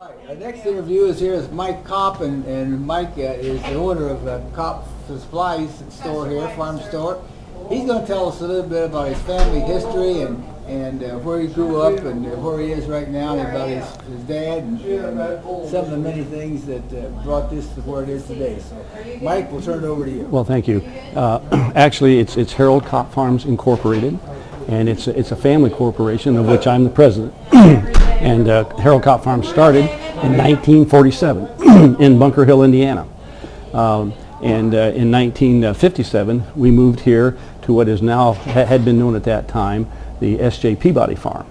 Our next interview is here is Mike Copp, and Mike is the owner of Copp Supplies store here, farm store. He's going to tell us a little bit about his family history and where he grew up and where he is right now, and about his dad and some of the many things that brought this to where it is today. So, Mike, we'll turn it over to you. Well, thank you. Actually, it's Harold Copp Farms Incorporated, and it's a family corporation of which I'm the president. And Harold Copp Farms started in 1947 in Bunker Hill, Indiana. In 1957, we moved here to what is now, had been known at that time, the S.J. Peabody Farm.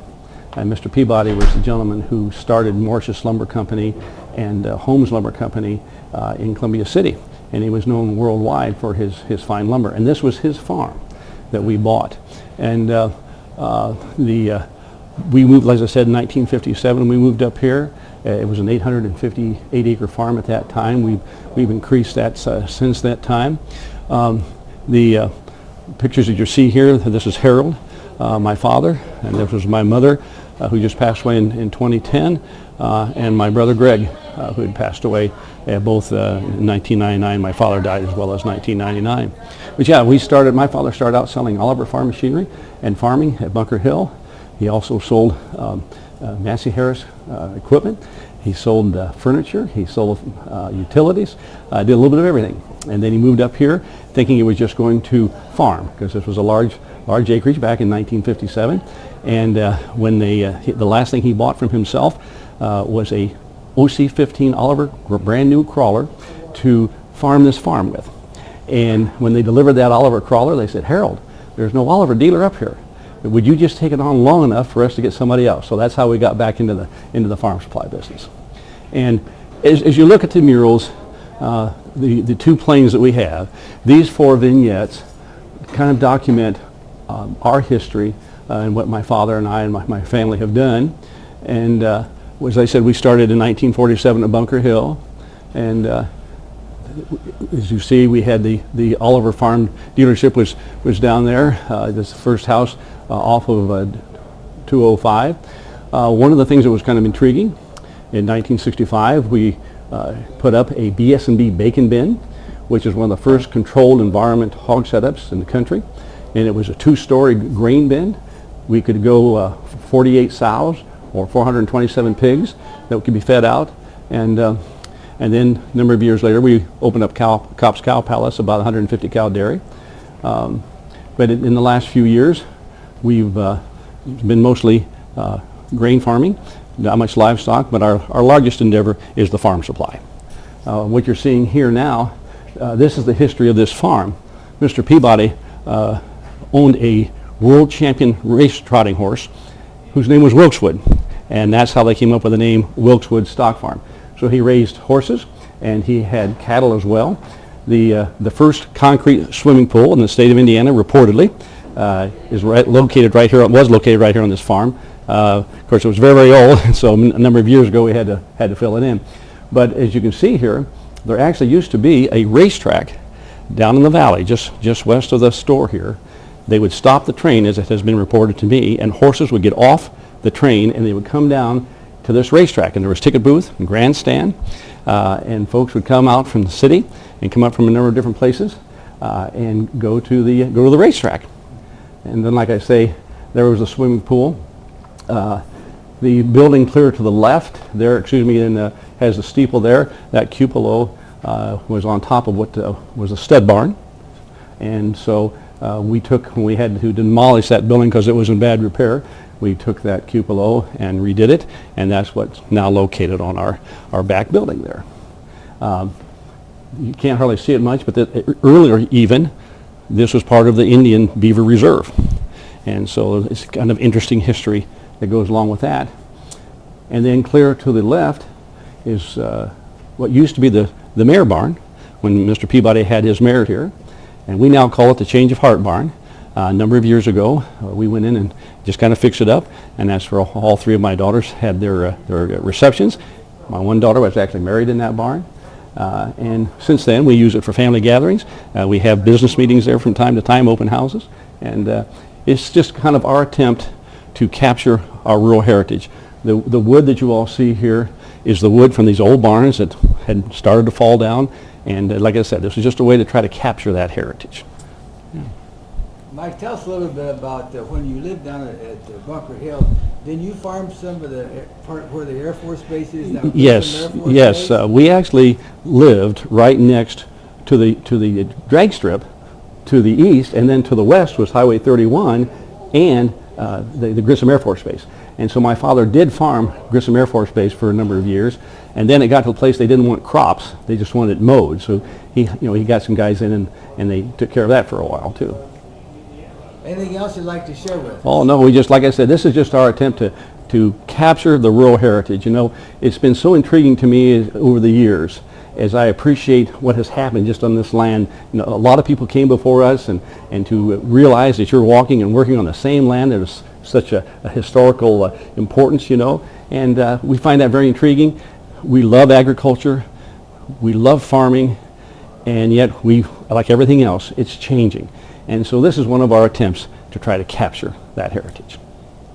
And Mr. Peabody was the gentleman who started Mauritius Lumber Company and Holmes Lumber Company in Columbia City. And he was known worldwide for his fine lumber. And this was his farm that we bought. And we moved, as I said, in 1957. We moved up here. It was an 858-acre farm at that time. We've increased that since that time. The pictures that you see here, this is Harold, my father, and this was my mother, who just passed away in 2010, and my brother Greg, who had passed away both in 1999. My father died as well as 1999. But yeah, my father started out selling Oliver Farm machinery and farming at Bunker Hill. He also sold Massey Harris equipment. He sold furniture. He sold utilities. Did a little bit of everything. And then he moved up here thinking he was just going to farm, because this was a large acreage back in 1957. And when the last thing he bought from himself was a OC-15 Oliver brand new crawler to farm this farm with. And when they delivered that Oliver crawler, they said, "Harold, there's no Oliver dealer up here. Would you just take it on long enough for us to get somebody else?" So that's how we got back into the farm supply business. And as you look at the murals, the two planes that we have, these four vignettes kind of document our history and what my father and I and my family have done. And as I said, we started in 1947 at Bunker Hill, and as you see, we had the Oliver Farm dealership was down there. This first house off of 205. One of the things that was kind of intriguing, in 1965 we put up a BS&B bacon bin, which is one of the first controlled environment hog setups in the country, and it was a two-story grain bin. We could go 48 sows or 427 pigs that could be fed out, and then a number of years later we opened up Copp's Cow Palace, about 150 cow dairy. But in the last few years, we've been mostly grain farming, not much livestock, but our largest endeavor is the farm supply. What you're seeing here now, this is the history of this farm. Mr. Peabody owned a world champion race trotting horse whose name was Wilkeswood, and that's how they came up with the name Wilkeswood Stock Farm. So he raised horses, and he had cattle as well. The first concrete swimming pool in the state of Indiana, reportedly, was located right here on this farm. Of course, it was very, very old, and so a number of years ago we had to fill it in. But as you can see here, there actually used to be a racetrack down in the valley, just west of the store here. They would stop the train, as it has been reported to me, and horses would get off the train and they would come down to this racetrack, and there was ticket booth and grandstand, and folks would come out from the city and come up from a number of different places and go to the racetrack. And then, like I say, there was a swimming pool. The building clear to the left there, has the steeple there. That cupola was on top of what was a stud barn, and so when we had to demolish that building because it was in bad repair, we took that cupola and redid it, and that's what's now located on our back building there. You can't hardly see it much, but earlier even, this was part of the Indian Beaver Reserve. And so it's kind of interesting history that goes along with that. And then clear to the left is what used to be the mare barn when Mr. Peabody had his mare here. And we now call it the Change of Heart barn. A number of years ago, we went in and just kind of fixed it up, and that's where all three of my daughters had their receptions. My one daughter was actually married in that barn, and since then we use it for family gatherings. We have business meetings there from time to time, open houses, and it's just kind of our attempt to capture our rural heritage. The wood that you all see here is the wood from these old barns that had started to fall down. And like I said, this was just a way to try to capture that heritage. Mike, tell us a little bit about when you lived down at Bunker Hill. Didn't you farm some of the part where the Air Force Base is now? Yes, yes. We actually lived right next to the drag strip to the east, and then to the west was Highway 31 and the Grissom Air Force Base. And so my father did farm Grissom Air Force Base for a number of years, and then it got to the place they didn't want crops; they just wanted it mowed. So he got some guys in, and they took care of that for a while too. Anything else you'd like to share with us? Oh no, we just, like I said, this is just our attempt to capture the rural heritage. You know, it's been so intriguing to me over the years as I appreciate what has happened just on this land. You know, a lot of people came before us, and to realize that you're walking and working on the same land that is such a historical importance, you know, and we find that very intriguing. We love agriculture, we love farming, and yet we, like everything else, it's changing. And so this is one of our attempts to try to capture that heritage.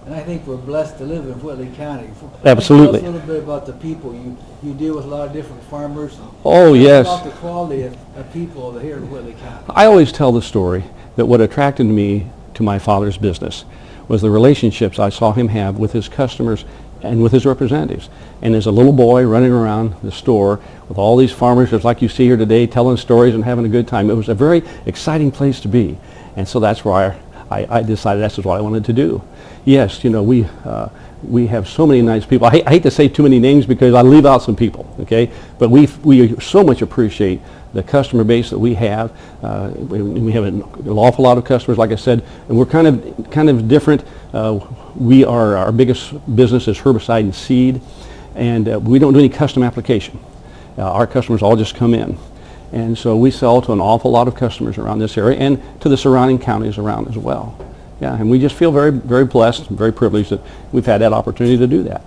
And I think we're blessed to live in Whitley County. Absolutely. Tell us a little bit about the people. You deal with a lot of different farmers. Oh, yes. About the quality of people here in Whitley County. I always tell the story that what attracted me to my father's business was the relationships I saw him have with his customers and with his representatives. And as a little boy running around the store with all these farmers, just like you see here today, telling stories and having a good time, it was a very exciting place to be. And so that's why I decided that's what I wanted to do. Yes, you know, we have so many nice people. I hate to say too many names because I leave out some people, okay? But we so much appreciate the customer base that we have. We have an awful lot of customers, like I said, and we're kind of different. Our biggest business is herbicide and seed, and we don't do any custom application. Our customers all just come in. And so we sell to an awful lot of customers around this area and to the surrounding counties around as well. Yeah, and we just feel very, very blessed and very privileged that we've had that opportunity to do that.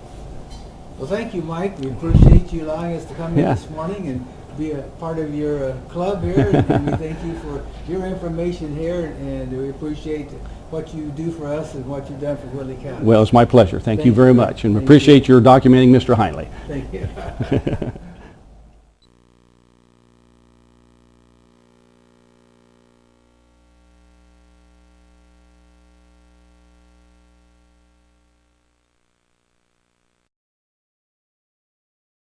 Well, thank you, Mike. We appreciate you allowing us to come in this morning and be a part of your club here. And we thank you for your information here, and we appreciate what you do for us and what you've done for Whitley County. Well, it's my pleasure. Thank you very much, and appreciate your documenting Mr. Heinley. Thank you.